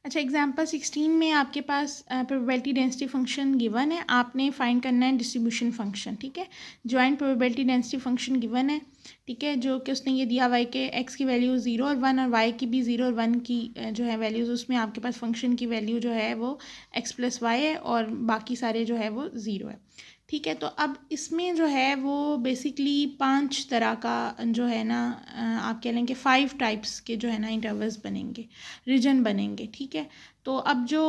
अच्छा, एग्जाम्पल 16 में आपके पास प्रोबेबिलिटी डेंसिटी फंक्शन गिवन है, आपने फाइंड करना है डिस्ट्रीब्यूशन फंक्शन। ठीक है, joint probability density function given है। ठीक है, जो कि उसने ये दिया हुआ है कि एक्स की वैल्यू 0 और 1 और वाई की भी 0 और 1 की जो है वैल्यूज़, उसमें आपके पास फंक्शन की वैल्यू जो है वो एक्स प्लस वाई है और बाकी सारे जो है वो 0 है। ठीक है, तो अब इसमें जो है वो बेसिकली 5 तरह का जो है ना आप कह लेंगे 5 टाइप्स के जो है ना इंटरवल्स बनेंगे, रीजन बनेंगे। ठीक है, तो अब जो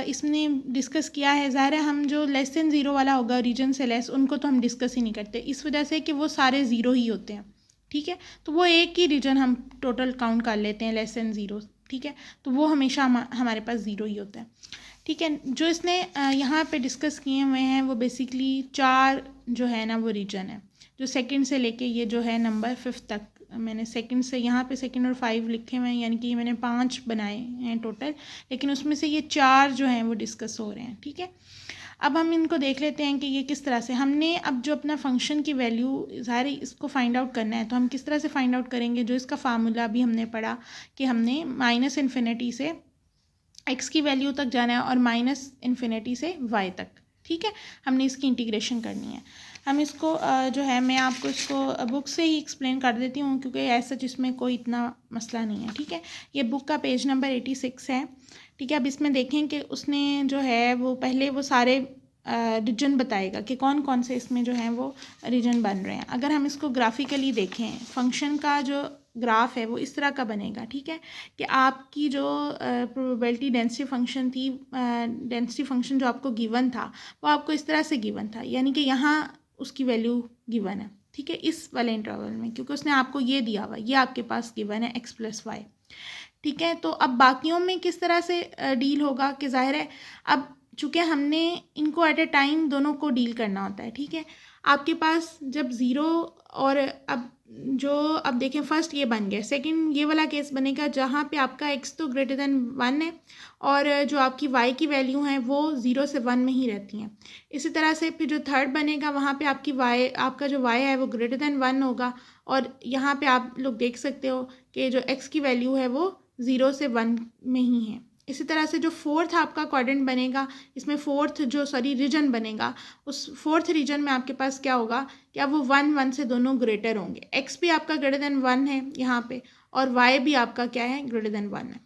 इसने डिस्कस किया है, ज़ाहिर है हम जो लेस देन ज़ीरो वाला होगा रीजन से लेस, उनको तो हम डिस्कस ही नहीं करते, इस वजह से कि वो सारे ज़ीरो ही होते हैं। ठीक है, तो वो एक ही रीजन हम टोटल काउंट कर लेते हैं लेस देन ज़ीरो। ठीक है, तो वो हमेशा हमारे पास ज़ीरो ही होता है। ठीक है, जो इसने यहाँ पे डिस्कस किए हुए हैं वो बेसिकली 4 जो है ना वो रीजन है, जो सेकंड से लेके ये जो है नंबर 5 तक। मैंने सेकंड से यहाँ पे सेकंड और 5 लिखे हुए हैं, यानी कि मैंने 5 बनाए हैं टोटल, लेकिन उसमें से ये 4 जो हैं वो डिस्कस हो रहे हैं। ठीक है, अब हम इनको देख लेते हैं कि ये किस तरह से हमने अब जो अपना फंक्शन की वैल्यू ज़ाहिर इसको फाइंड आउट करना है, तो हम किस तरह से फाइंड आउट करेंगे। जो इसका फार्मूला अभी हमने पढ़ा कि हमने -इन्फिनिटी से एक्स की वैल्यू तक जाना है और -इन्फिनिटी से वाई तक। ठीक है, हमने इसकी इंटीग्रेशन करनी है। हम इसको जो है मैं आपको इसको बुक से ही एक्सप्लेन कर देती हूँ, क्योंकि ऐसा जिसमें कोई इतना मसला नहीं है। ठीक है, ये बुक का पेज नंबर 86 है। ठीक है, अब इसमें देखें कि उसने जो है वो पहले वो सारे रीजन बताएगा कि कौन कौन से इसमें जो हैं वो रीजन बन रहे हैं। अगर हम इसको ग्राफिकली देखें, फंक्शन का जो ग्राफ है वो इस तरह का बनेगा। ठीक है, कि आपकी जो प्रोबेबिलिटी डेंसिटी फंक्शन थी, डेंसिटी फंक्शन जो आपको गिवन था वो आपको इस तरह से गिवन था, यानी कि यहाँ उसकी वैल्यू गिवन है। ठीक है, इस वाले इंटरवल में, क्योंकि उसने आपको ये दिया हुआ, ये आपके पास गिवन है एक्स प्लस वाई। ठीक है, तो अब बाकियों में किस तरह से डील होगा कि ज़ाहिर है अब चूँकि हमने इनको एट ए टाइम दोनों को डील करना होता है। ठीक है, आपके पास जब ज़ीरो और अब जो अब देखें फर्स्ट ये बन गया, सेकंड ये वाला केस बनेगा जहाँ पे आपका एक्स तो ग्रेटर देन 1 है और जो आपकी वाई की वैल्यू हैं वो 0 से 1 में ही रहती हैं। इसी तरह से फिर जो थर्ड बनेगा वहाँ पे आपकी वाई, आपका जो वाई है वो ग्रेटर देन 1 होगा और यहाँ पे आप लोग देख सकते हो कि जो एक्स की वैल्यू है वो 0 से 1 में ही है। इसी तरह से जो फोर्थ आपका क्वाड्रेंट बनेगा, इसमें फोर्थ जो रीजन बनेगा, उस फोर्थ रीजन में आपके पास क्या होगा कि अब वो 1 से दोनों ग्रेटर होंगे। एक्स भी आपका ग्रेटर देन 1 है यहाँ पे और वाई भी आपका क्या है, ग्रेटर देन 1 है।